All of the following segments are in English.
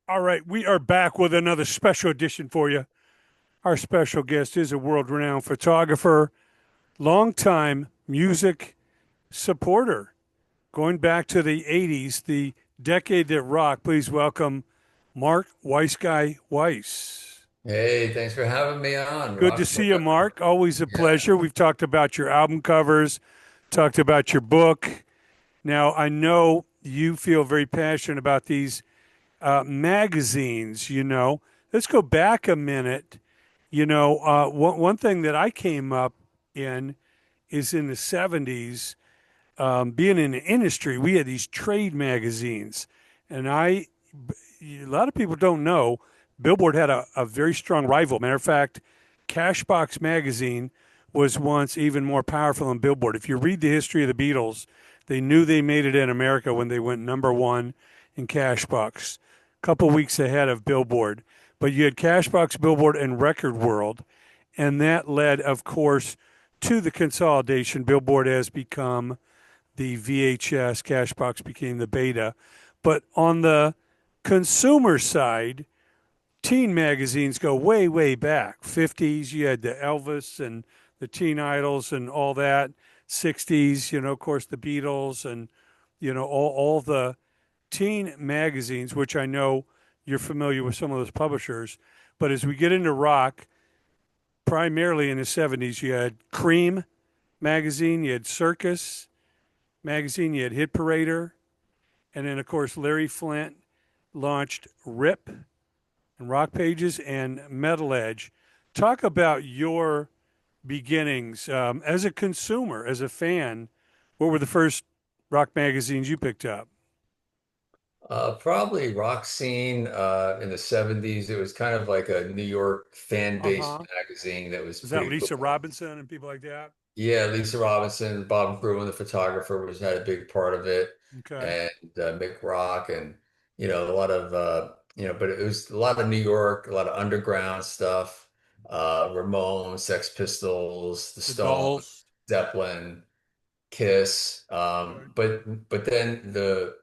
All right, we are back with another special edition for you. Our special guest is a world renowned photographer, longtime music supporter, going back to the 80s, the decade that rocked. Please welcome Mark WEISSGUY Weiss. Hey, thanks for having me on. Good to Rock see you, forever. Mark. Always a Yeah. pleasure. We've talked about your album covers, talked about your book. Now, I know you feel very passionate about these magazines, Let's go back a minute. One thing that I came up in is in the 70s, being in the industry, we had these trade magazines. And a lot of people don't know, Billboard had a very strong rival. Matter of fact, Cashbox magazine was once even more powerful than Billboard. If you read the history of the Beatles, they knew they made it in America when they went number one in Cashbox, a couple weeks ahead of Billboard. But you had Cashbox, Billboard, and Record World. And that led, of course, to the consolidation. Billboard has become the VHS, Cashbox became the Beta. But on the consumer side, teen magazines go way, way back. 50s, you had the Elvis and the Teen Idols and all that. 60s, of course, the Beatles and, all the teen magazines, which I know you're familiar with some of those publishers. But as we get into rock, primarily in the 70s, you had Cream magazine, you had Circus magazine, you had Hit Parader, and then, of course, Larry Flint launched Rip and Rock Pages and Metal Edge. Talk about your beginnings as a consumer, as a fan. What were the first rock magazines you picked up? Probably rock scene in the 70s. It was kind of like a New York Uh fan-based huh. magazine that was Was that pretty Lisa cool. Robinson and people like that? Yeah, Lisa Robinson, Bob Gruen, the photographer, was had a big part of it, Okay. and Mick Rock, and a lot of but it was a lot of New York, a lot of underground stuff. Ramones, Sex Pistols, The The Stones, Dolls. Zeppelin. Kiss. Right. But then the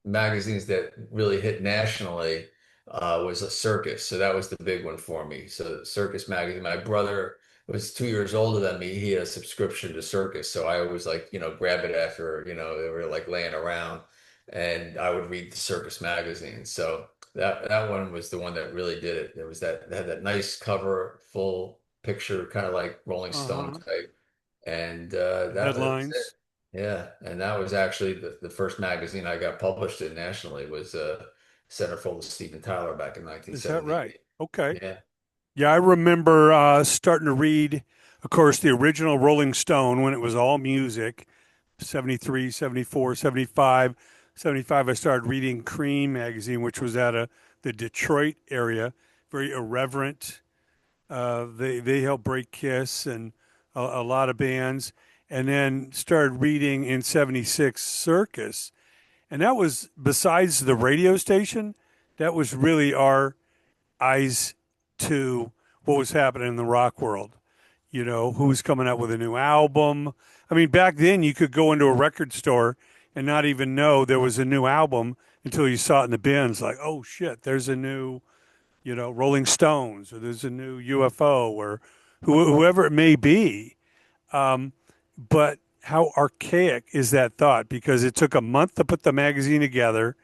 magazines that really hit nationally was a Circus. So that was the big one for me. So Circus magazine. My brother was 2 years older than me. He had a subscription to Circus. So I always like, grab it after, they were like laying around and I would read the Circus magazine. So that one was the one that really did it. There was that had that nice cover, full picture, kind of like Rolling Uh Stone huh. type. And The that was it. headlines. Yeah, and that was actually the first magazine I got published in nationally was Centerfold of Steven Tyler back in Is that right? 1978. Okay. Yeah. Yeah, I remember starting to read, of course, the original Rolling Stone when it was all music, 73, 74, 75. 75, I started reading Cream magazine, which was out of the Detroit area, very irreverent. They helped break Kiss and a lot of bands. And then started reading in 76 Circus. And that was, besides the radio station, that was really our eyes to what was happening in the rock world. Who was coming out with a new album. I mean, back then you could go into a record store and not even know there was a new album until you saw it in the bins. Like, oh shit, there's a new, Rolling Stones, or there's a new UFO, or whoever it may be. Um, but how archaic is that thought? Because it took a month to put the magazine together,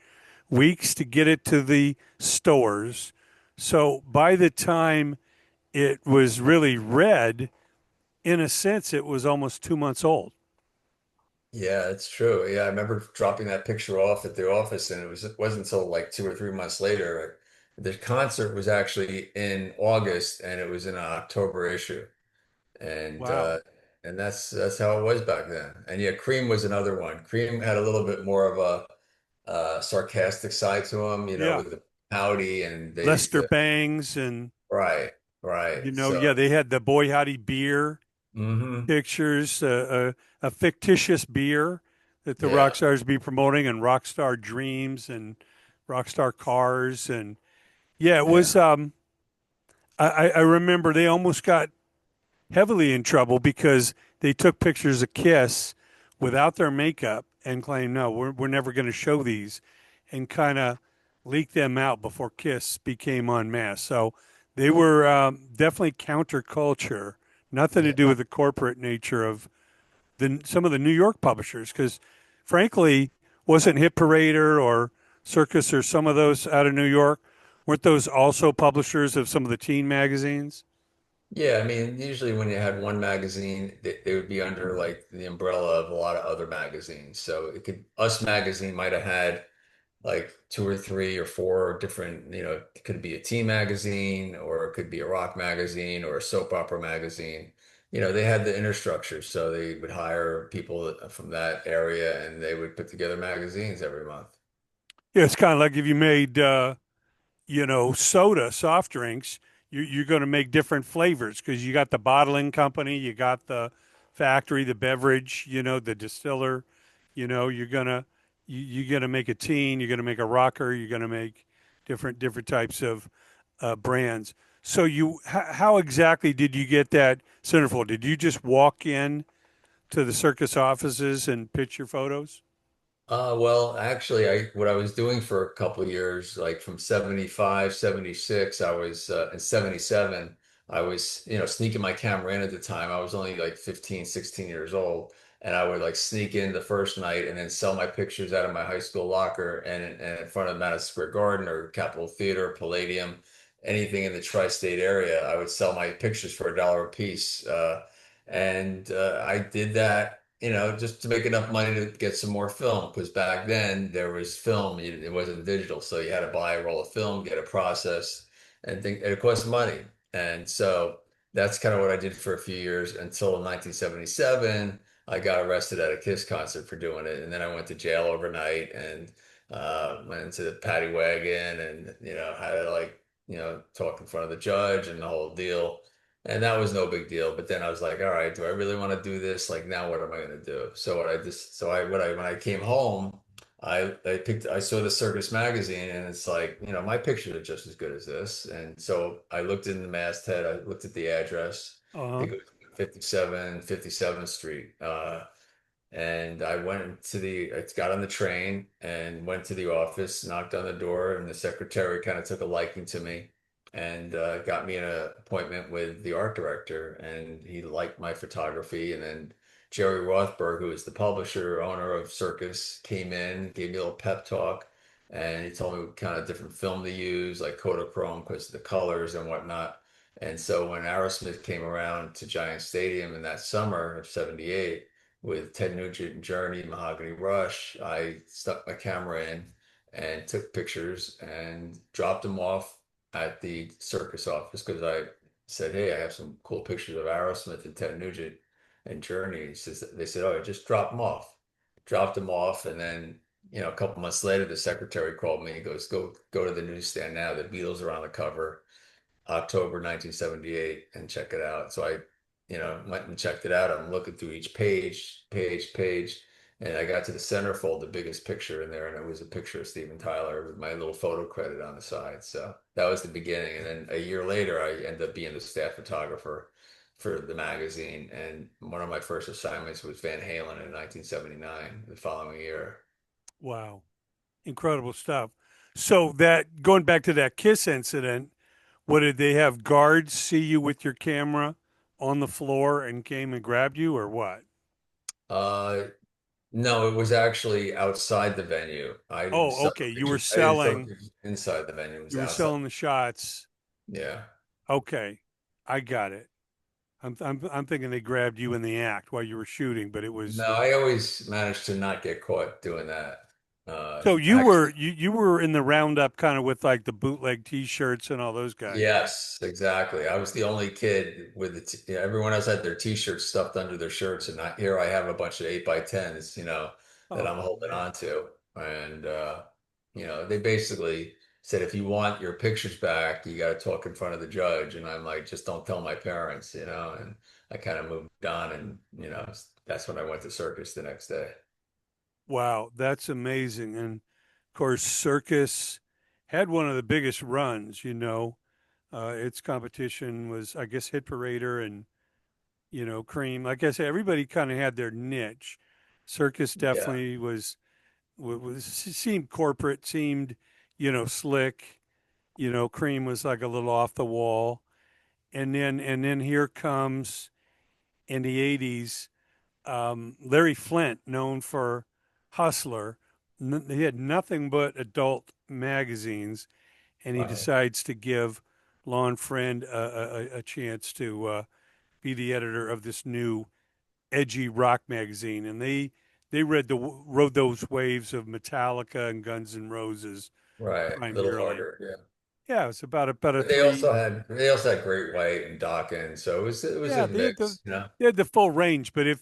weeks to get it to the stores. So by the time it was really read, in a sense, it was almost 2 months old. Yeah, it's true. Yeah, I remember dropping that picture off at the office, and it wasn't until like 2 or 3 months later. The concert was actually in August, and it was in an October issue, and Wow. uh, and that's how it was back then. And yeah, Cream was another one. Cream had a little bit more of a sarcastic side to him, Yeah. with the pouty, and they used Lester to. Bangs and, Right, right. yeah, So, they had the Boy Howdy beer hmm pictures, a fictitious beer that the rock yeah, stars be promoting, and Rockstar Dreams and Rockstar Cars. And yeah, it yeah, was, I remember they almost got heavily in trouble because they took pictures of Kiss without their makeup and claimed, no, we're never going to show these, and kind of leak them out before Kiss became unmasked. So they were definitely counterculture, nothing to Yeah. do with the corporate nature of some of the New York publishers. Because frankly, wasn't Hit Parader or Circus or some of those out of New York? Weren't those also publishers of some of the teen magazines? Yeah, I mean, usually when you had one magazine, they would be under like the umbrella of a lot of other magazines. So it could, Us Magazine might have had like two or three or four different, it could be a teen magazine or it could be a rock magazine or a soap opera magazine. They had the inner structure, so they would hire people from that area and they would put together magazines every month. Yeah, it's kind of like if you made soda, soft drinks, you're going to make different flavors because you got the bottling company, you got the factory, the beverage, the distiller. You're gonna you're gonna make a teen, you're gonna make a rocker, you're gonna make different types of brands. So how exactly did you get that centerfold? Did you just walk in to the circus offices and pitch your photos? Well, actually, what I was doing for a couple of years, like from 75, 76, I was in 77, I was, sneaking my camera in at the time. I was only like 15, 16 years old, and I would like sneak in the first night and then sell my pictures out of my high school locker and in front of Madison Square Garden or Capitol Theater, Palladium, anything in the tri-state area. I would sell my pictures for $1 a piece. And I did that, just to make enough money to get some more film. Because back then there was film, it wasn't digital, so you had to buy a roll of film, get it processed, and it cost money. And so that's kind of what I did for a few years until 1977. I got arrested at a Kiss concert for doing it, and then I went to jail overnight and went into the paddy wagon and had to like talk in front of the judge and the whole deal. And that was no big deal. But then I was like, all right, do I really want to do this? Like now what am I going to do? So what I just so I what I when I came home, I saw the Circus magazine and it's like, my pictures are just as good as this. And so I looked in the masthead, I looked at the address. Uh-huh. It goes 57th Street. And I went to I got on the train and went to the office, knocked on the door, and the secretary kind of took a liking to me and got me an appointment with the art director. And he liked my photography. And then Jerry Rothberg, who is the publisher, owner of Circus, came in, gave me a little pep talk, and he told me what kind of different film to use, like Kodachrome, because of the colors and whatnot. And so when Aerosmith came around to Giant Stadium in that summer of '78, with Ted Nugent, Journey, Mahogany Rush, I stuck my camera in and took pictures and dropped them off at the circus office because I said, "Hey, I have some cool pictures of Aerosmith and Ted Nugent and Journey." They said, "Oh, just drop them off." Dropped them off, and then a couple months later, the secretary called me. He goes, "Go to the newsstand now. The Beatles are on the cover." October 1978 and check it out. So I, went and checked it out. I'm looking through each page, and I got to the centerfold, the biggest picture in there, and it was a picture of Steven Tyler with my little photo credit on the side. So that was the beginning. And then a year later, I ended up being the staff photographer for the magazine. And one of my first assignments was Van Halen in 1979, the following year. Wow. Incredible stuff. So that going back to that Kiss incident, what did they have guards see you with your camera on the floor and came and grabbed you or what? Uh, No, it was actually outside the venue. I didn't Oh, sell okay. You were pictures. I didn't sell selling pictures inside the venue. It was you were outside. selling the shots. Yeah. Okay. I got it. I'm thinking they grabbed you in the act while you were shooting, but it No, was I always managed to not get caught doing that. so you were Actually, you were in the roundup kind of with like the bootleg t-shirts and all those guys. yes, exactly. I was the only kid with everyone else had their t-shirts stuffed under their shirts, and here I have a bunch of 8x10s, that I'm Oh holding man. on to. And they basically said if you want your pictures back, you got to talk in front of the judge. And I'm like, just don't tell my parents, and I kind of moved on, and that's when I went to circus the next day. Wow, that's amazing. And of course, Circus had one of the biggest runs. Its competition was, I guess, Hit Parader and, Cream. Like I said, everybody kind of had their niche. Circus Yeah. definitely was seemed corporate, seemed, slick. Cream was like a little off the wall. And then here comes in the 80s, Larry Flint, known for Hustler. He had nothing but adult magazines, and he Wow. decides to give Lon Friend a chance to be the editor of this new edgy rock magazine. And they rode those waves of Metallica and Guns N' Roses Right. A little primarily. harder. Yeah. Yeah, it's about a But three. they also had Great White and Dawkins, so it was Yeah, a they had mix, you know. the full range. But if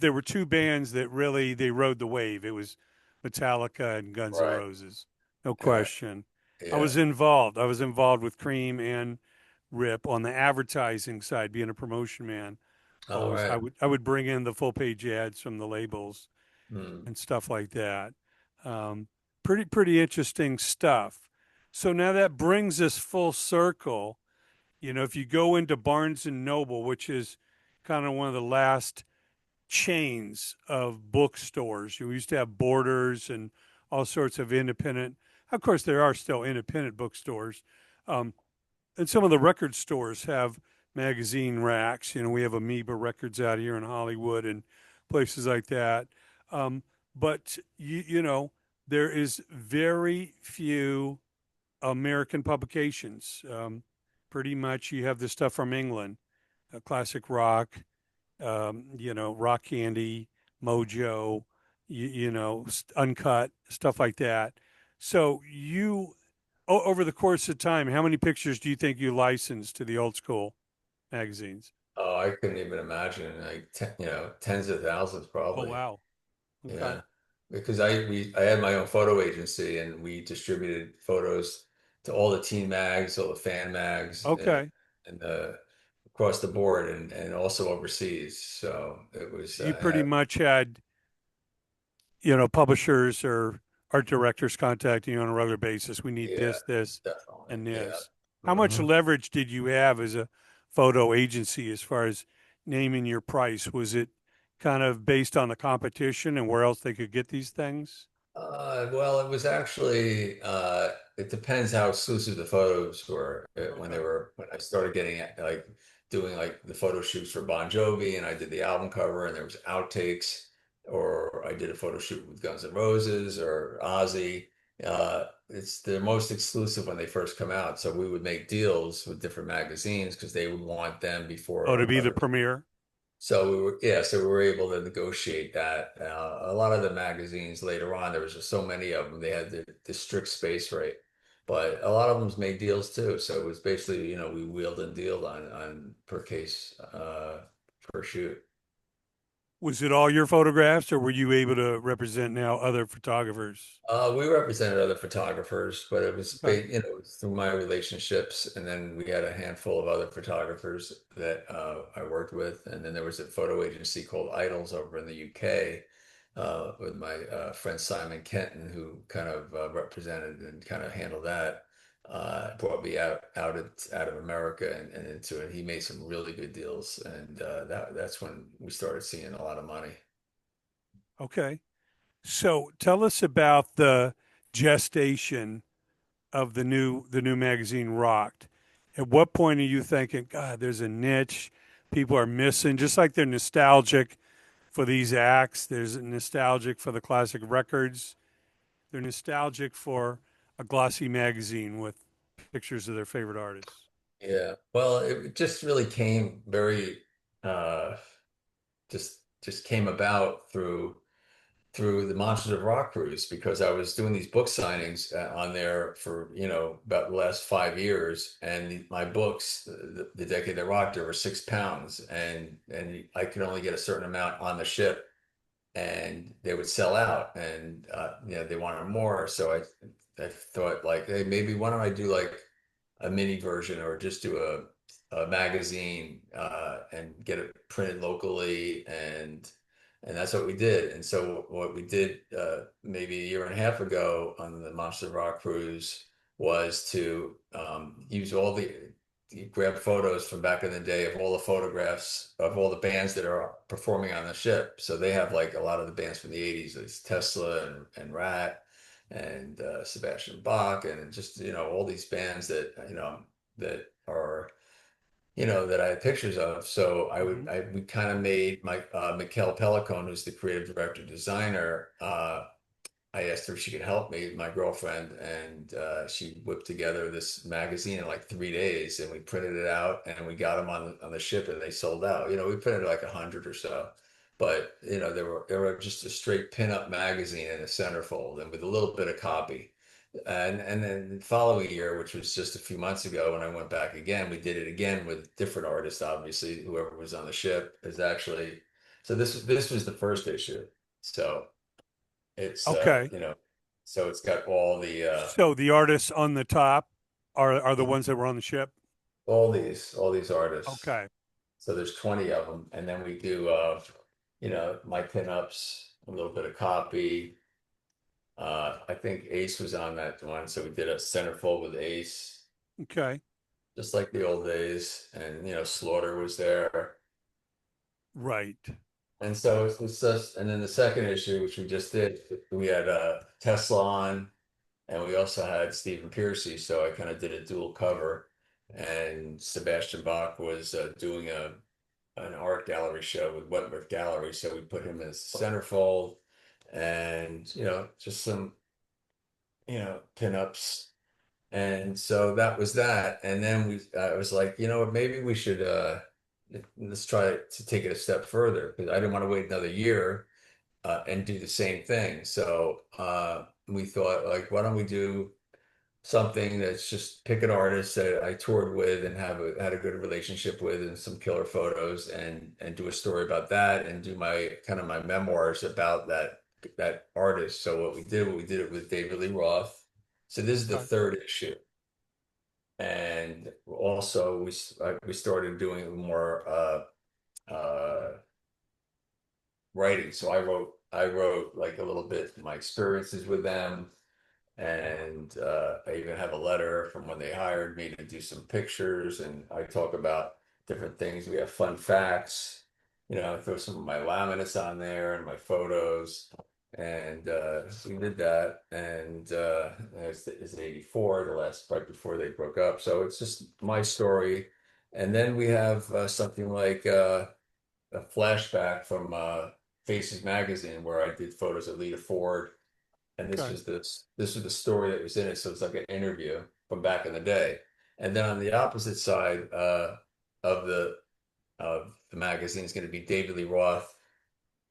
there were two bands that really they rode the wave, it was Metallica and Guns N' Right. Roses, no Yeah. question. I Yeah. was involved. I was involved with Cream and Rip on the advertising side, being a promotion man. All Always, I right. would I would bring in the full page ads from the labels Hmm. and stuff like that. Um, pretty interesting stuff. So now that brings us full circle. If you go into Barnes and Noble, which is kind of one of the last chains of bookstores, you used to have Borders and all sorts of independent. Of course, there are still independent bookstores, um, and some of the record stores have magazine racks. We have Amoeba Records out here in Hollywood and places like that. Um, but there is very few American publications. Pretty much, you have the stuff from England, classic rock, rock candy, Mojo, uncut stuff like that. So over the course of time, how many pictures do you think you licensed to the old school magazines? Oh, I couldn't even imagine like tens of thousands Oh probably. wow. Okay. Yeah, because I had my own photo agency and we distributed photos to all the teen mags, all the fan mags, Okay. and across the board and also overseas. So it was So you pretty much had publishers or art directors contacting you on a regular basis. We need yeah, this, definitely. and Yeah. this. How much Hmm. leverage did you have as a photo agency as far as naming your price? Was it kind of based on the competition and where else they could get these things? Well, it was actually it depends how exclusive the photos were Okay. when I started doing like the photo shoots for Bon Jovi and I did the album cover and there was outtakes or I did a photo shoot with Guns N' Roses or Ozzy. It's the most exclusive when they first come out. So we would make deals with different magazines because they would want them Oh, to before be the other premiere? so we were able to negotiate that. A lot of the magazines later on, there was just so many of them, they had the strict space rate, but a lot of them made deals too. So it was basically, we wheeled and dealed on per case, per shoot. Was it all your photographs, or were you able to represent now other photographers? We represented other photographers, but Okay. it was through my relationships, and then we had a handful of other photographers that I worked with, and then there was a photo agency called Idols over in the UK with my friend Simon Kenton, who kind of represented and kind of handled that. Brought me out of America and into it. He made some really good deals, and that's when we started seeing a lot of money. Okay. So tell us about the gestation of the new magazine Rocked. At what point are you thinking, God, there's a niche people are missing? Just like they're nostalgic for these acts, there's nostalgic for the classic records. They're nostalgic for a glossy magazine with pictures of their favorite artists. Yeah. Well, it just really came very uh just came about through the Monsters of Rock cruise because I was doing these book signings on there for, about the last 5 years and my books, the Decade That Rocked, there were 6 pounds and I could only get a certain amount on the ship and they would sell out and they wanted more. So I thought like, hey, maybe why don't I do like a mini version or just do a magazine and get it printed locally and that's what we did. And so what we did maybe a year and a half ago on the Monster Rock cruise was to use all the grab photos from back in the day of all the photographs of all the bands that are performing on the ship. So they have like a lot of the bands from the 80s, like Tesla and Rat. and Sebastian Bach, and just all these bands that that are that I had pictures of. So Hmm. we kind of made my Mikkel Pellicone, who's the creative director designer. I asked her if she could help me, my girlfriend, and she whipped together this magazine in like 3 days, and we printed it out, and we got them on the ship, and they sold out. We printed like 100 or so, but they were just a straight pinup magazine in a centerfold, and with a little bit of copy. And then the following year, which was just a few months ago, when I went back again, we did it again with different artists. Obviously, whoever was on the ship is actually. So this was the first issue. So. It's Okay. so it's got all the So the artists on the top are the ones that were on the ship. all these artists. Okay. So there's 20 of them, and then we do my pinups, a little bit of copy. I think Ace was on that one, so we did a centerfold with Ace, Okay. just like the old days, and Slaughter was there, Right. and so it's just, and then the second issue, which we just did, we had Tesla on. And we also had Stephen Piercy, so I kind of did a dual cover. And Sebastian Bach was doing an art gallery show with Wentworth Gallery, so we put him as centerfold, and just some pinups. And so that was that. And then I was like, maybe we should let's try to take it a step further, because I didn't want to wait another year and do the same thing. So we thought, like, why don't we do something that's just pick an artist that I toured with and had a good relationship with, and some killer photos, and do a story about that, and do my kind of my memoirs about that artist. So what we did it with David Lee Roth. So this is the Okay. third issue. And also we started doing more writing. So I wrote like a little bit my experiences with them. And I even have a letter from when they hired me to do some pictures, and I talk about different things. We have fun facts, I throw some of my laminates on there and my photos. And we did that. And it's 84, the last, right before they broke up. So it's just my story. And then we have something like a flashback from Faces Magazine, where I did photos of Lita Ford, and Okay. this was the story that was in it. So it's like an interview from back in the day. And then on the opposite side of the magazine is going to be David Lee Roth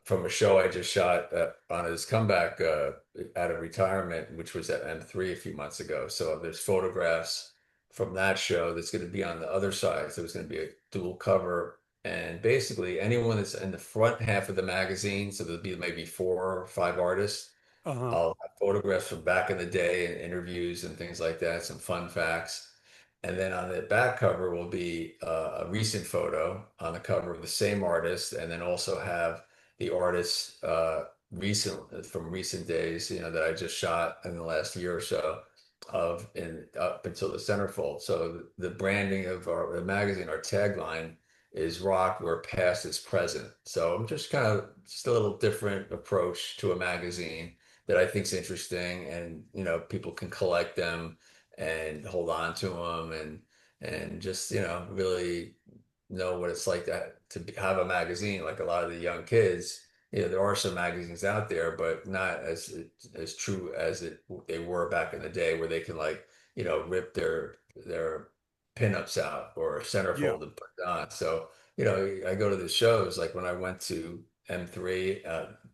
from a show I just shot on his comeback out of retirement, which was at M3 a few months ago. So there's photographs from that show that's going to be on the other side. So it's going to be a dual cover. And basically, anyone that's in the front half of the magazine, so there'll be maybe 4 or 5 artists. Uh-huh. I'll have photographs from back in the day and interviews and things like that, some fun facts. And then on the back cover will be a recent photo on the cover of the same artist, and then also have the artist recent from recent days, that I just shot in the last year or so, of in up until the centerfold. So the branding of the magazine, our tagline is "Rock where past is present." So I'm just kind of just a little different approach to a magazine that I think is interesting, and people can collect them and hold on to them, and just really know what it's like have a magazine. Like a lot of the young kids, there are some magazines out there, but not as true as they were back in the day, where they can, like, rip their pinups out or Yeah. centerfold and put it on. So I go to the shows, like when I went to M3.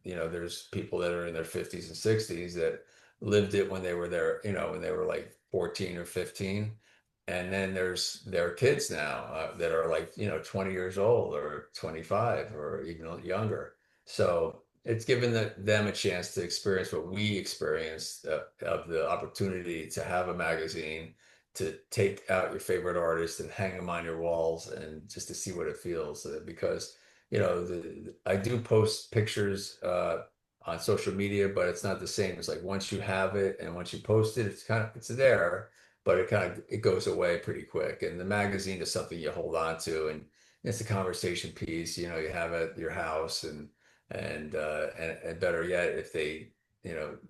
There's people that are in their 50s and 60s that lived it when they were there, when they were like 14 or 15. And then there's kids now that are like, 20 years old or 25 or even younger. So it's given them a chance to experience what we experienced, of the opportunity to have a magazine, to take out your favorite artist and hang them on your walls, and just to see what it feels. Because, I do post pictures on social media, but it's not the same. It's like once you have it and once you post it, it's there, but it goes away pretty quick. And the magazine is something you hold on to, and it's a conversation piece. You have it at your house, and better yet, if they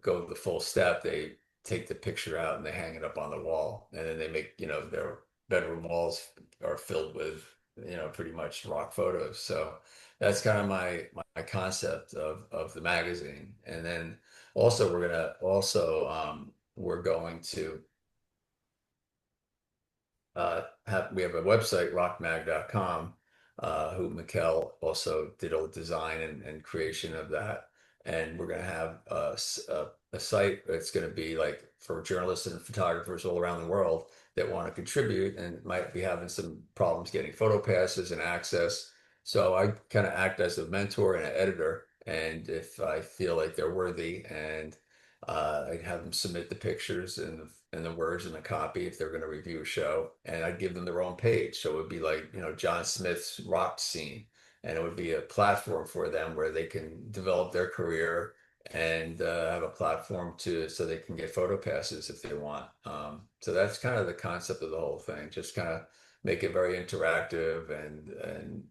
go the full step, they take the picture out and they hang it up on the wall, and then they make, their bedroom walls are filled with, pretty much rock photos. So that's kind of my concept of the magazine. And then also we're going to we have a website, rockmag.com, who Mikkel also did all the design and creation of that. And we're going to have a site that's going to be like for journalists and photographers all around the world that want to contribute and might be having some problems getting photo passes and access. So I kind of act as a mentor and an editor. And if I feel like they're worthy, and I'd have them submit the pictures and the words and the copy if they're going to review a show, and I'd give them their own page. So it would be like, John Smith's rock scene, and it would be a platform for them where they can develop their career and have a platform so they can get photo passes if they want. So that's kind of the concept of the whole thing. Just kind of make it very interactive and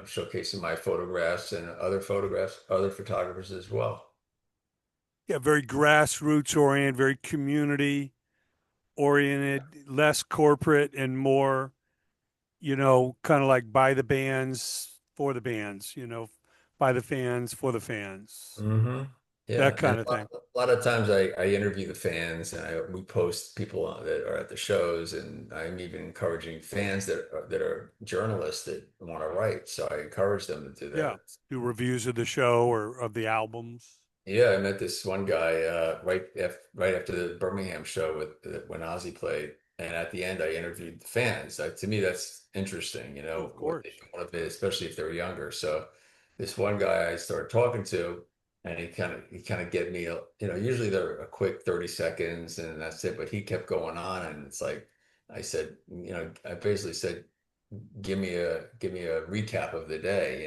showcasing my photographs and other photographers as well. Yeah, very grassroots oriented, very community oriented, less corporate and more, kind of like by the bands for the bands, by the fans for the fans, Hmm. that Yeah, and kind of thing. a lot of times I interview the fans, and we post people that are at the shows, and I'm even encouraging fans that are journalists that want to write. So I encourage them to do Yeah. that. Do reviews of the show or of the albums. Yeah, I met this one guy right after the Birmingham show when Ozzy played, and at the end I interviewed the fans. To me, that's interesting, Oh, of what they course. want to be, especially if they're younger. So this one guy I started talking to, and he kind of get me, usually they're a quick 30 seconds and that's it, but he kept going on, and it's like I said, I basically said, give me a recap of the day,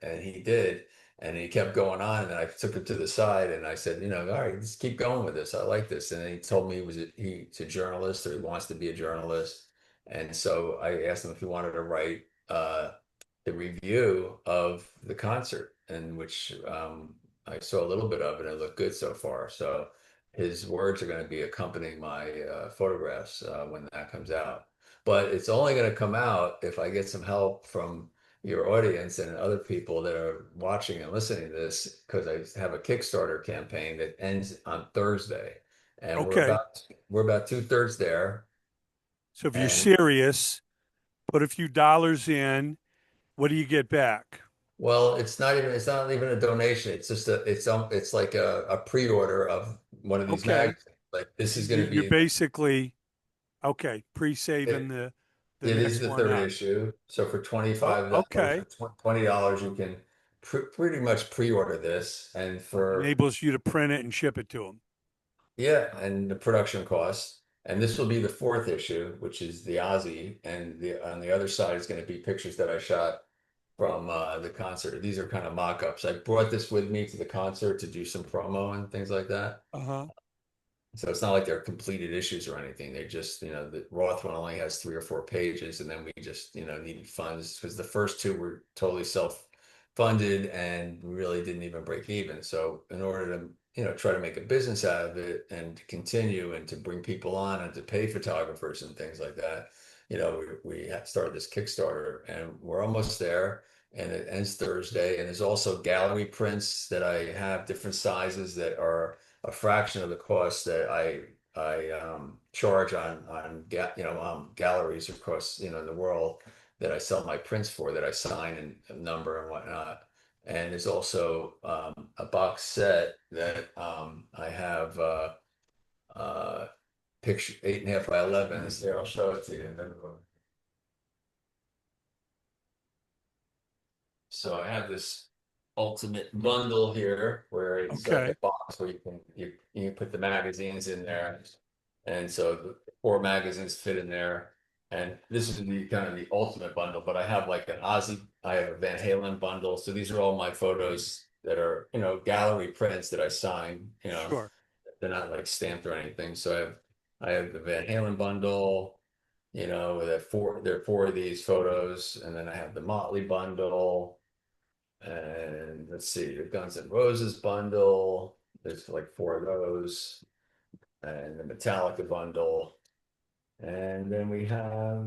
and he did, and he kept going on, and I took him to the side and I said, all right, let's keep going with this. I like this. And then he told me he's a journalist, or he wants to be a journalist. And so I asked him if he wanted to write the review of the concert, in which I saw a little bit of it, and it looked good so far. So his words are going to be accompanying my photographs when that comes out. But it's only going to come out if I get some help from your audience and other people that are watching and listening to this, because I have a Kickstarter campaign that ends on Thursday, and Okay. we're about two-thirds there. So if you're And serious, put a few dollars in, what do you get back? well, it's not even a donation. It's just it's like a pre-order of one of these Okay. magazines. Like this is going to You're be basically, okay, pre-saving it, the it is next the one third up. issue. So for Oh, $25 okay. or $20, you can pretty much pre-order this, and for Enables you to print it and ship it to them. yeah, and the production costs. And this will be the fourth issue, which is the Ozzy, and on the other side is going to be pictures that I shot from the concert. These are kind of mock-ups. I brought this with me to the concert to do some promo and things like that. Uh-huh. So it's not like they're completed issues or anything. They just, the Roth one only has 3 or 4 pages, and then we just, needed funds because the first two were totally self-funded and we really didn't even break even. So in order to, try to make a business out of it and to continue and to bring people on and to pay photographers and things like that, we had started this Kickstarter, and we're almost there. And it ends Thursday. And there's also gallery prints that I have, different sizes that are a fraction of the cost that I charge on galleries across the world, that I sell my prints for, that I sign and number and whatnot. And there's also a box set that I have picture 8.5 by 11. Here, I'll show it to you. So I have this ultimate bundle here where it's like a Okay. box where you put the magazines in there. And so the 4 magazines fit in there. And this is the kind of the ultimate bundle, but I have like an Ozzy, I have a Van Halen bundle. So these are all my photos that are, gallery prints that I sign, Sure. they're not like stamped or anything. So I have the Van Halen bundle, there are 4 of these photos, and then I have the Motley bundle, and let's see, the Guns N' Roses bundle, There's like four of those, and the Metallica bundle, and then we have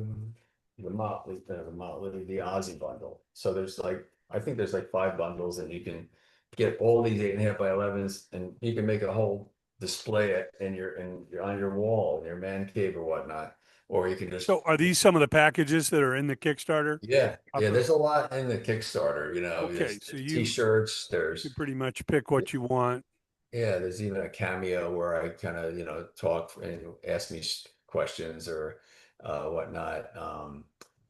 the Ozzy bundle. So there's like, I think there's like five bundles, and you can get all these 8.5 by 11s, and you can make a whole display on your wall in your man cave or whatnot, or you can just So are these some of the packages that are in the Kickstarter yeah, yeah. offer? There's a lot in the Kickstarter. Okay, so There's you T-shirts. can There's pretty much pick what you want. yeah. There's even a cameo where I kind of talk and ask me questions or whatnot.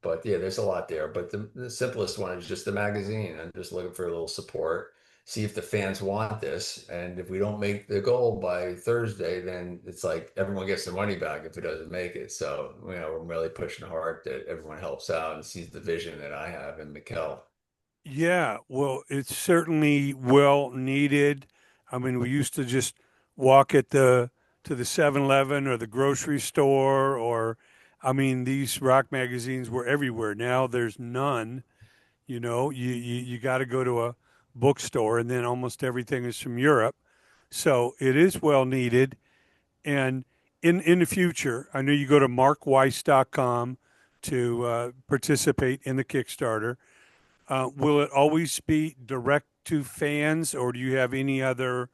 But yeah, there's a lot there. But the simplest one is just the magazine. I'm just looking for a little support. See if the fans want this, and if we don't make the goal by Thursday, then it's like everyone gets their money back if it doesn't make it. So, I'm really pushing hard that everyone helps out and sees the vision that I have in Mikkel. Yeah, well, it's certainly well needed. I mean, we used to just walk at the to the 7-Eleven or the grocery store or I mean, these rock magazines were everywhere. Now there's none. You got to go to a bookstore and then almost everything is from Europe. So it is well needed. And in the future, I know you go to markweiss.com to participate in the Kickstarter. Will it always be direct to fans, or do you have any other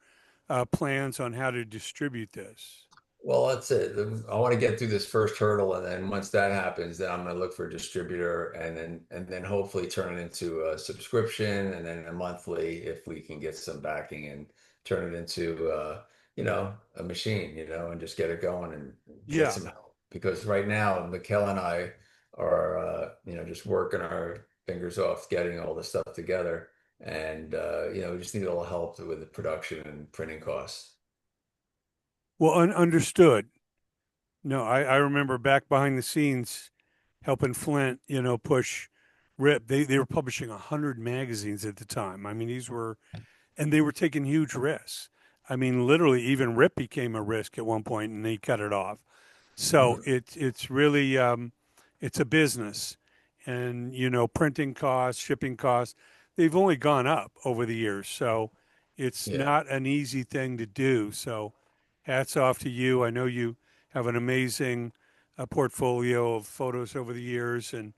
plans on how to distribute this? Well, that's it. I want to get through this first hurdle, and then once that happens, then I'm going to look for a distributor, and then hopefully turn it into a subscription, and then a monthly if we can get some backing and turn it into a machine, and just get it going and get Yeah. some help. Because right now, Mikkel and I are just working our fingers off getting all this stuff together, and we just need a little help with the production and printing costs. Well, understood. No, I remember back behind the scenes helping Flint, push Rip. They were publishing 100 magazines at the time. I mean, and they were taking huge risks. I mean, literally, even Rip became a risk at one point, and they cut it off. So Mhm. it's really it's a business, and printing costs, shipping costs, they've only gone up over the years. So it's Yeah. not an easy thing to do. So hats off to you. I know you have an amazing portfolio of photos over the years, and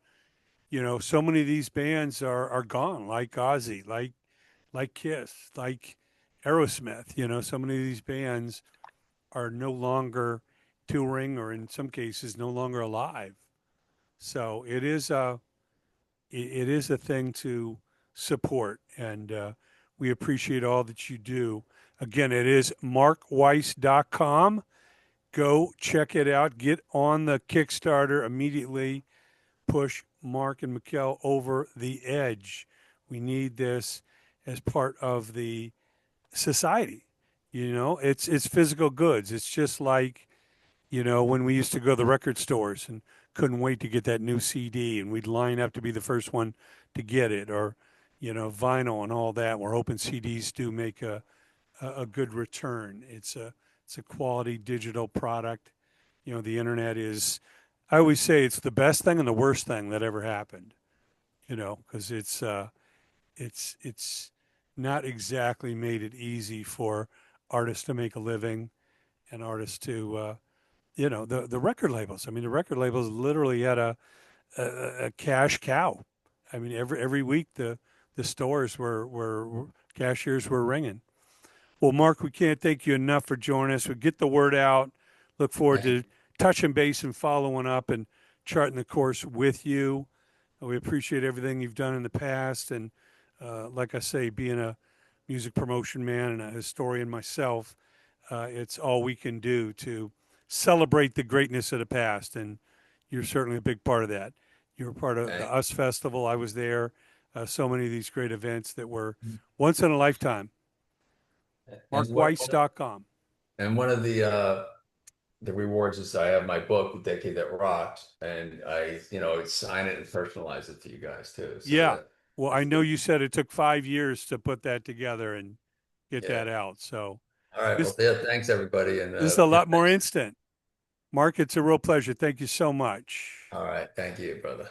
so many of these bands are gone, like Ozzy, like Kiss, like Aerosmith. So many of these bands are no longer touring or in some cases no longer alive. So it is a thing to support, and we appreciate all that you do. Again, it is markweiss.com. Go check it out. Get on the Kickstarter immediately. Push Mark and Mikkel over the edge. We need this as part of the society. It's physical goods. It's just like when we used to go to the record stores and couldn't wait to get that new CD and we'd line up to be the first one to get it, or vinyl and all that. We're hoping CDs do make a good return. It's a quality digital product. The internet is, I always say, it's the best thing and the worst thing that ever happened. Because it's not exactly made it easy for artists to make a living and artists to the record labels. I mean, the record labels literally had a cash cow. I mean, every week the stores were cashiers were ringing. Well, Mark, we can't thank you enough for joining us. We get the word out. Look forward Thank to touching base and following up and charting the course with you. We appreciate everything you've done in the past, and like I say, being a music promotion man and a historian myself, it's all we can do to celebrate the greatness of the past. And you're certainly a big part of that. You were part of the Thank US Festival. I was there. So many of these great events that were once in a lifetime. And what MarkWeiss.com. and one of the rewards is I have my book, The Decade That Rocked, and I, sign it and personalize it to you guys too. So Yeah. that Well, I that's know the you said it took 5 years to put that together and get yeah. that out. So All right. Well, this yeah, thanks everybody. And this is a yeah, lot more thanks. instant. Mark, it's a real pleasure. Thank you so much. All right. Thank you, brother.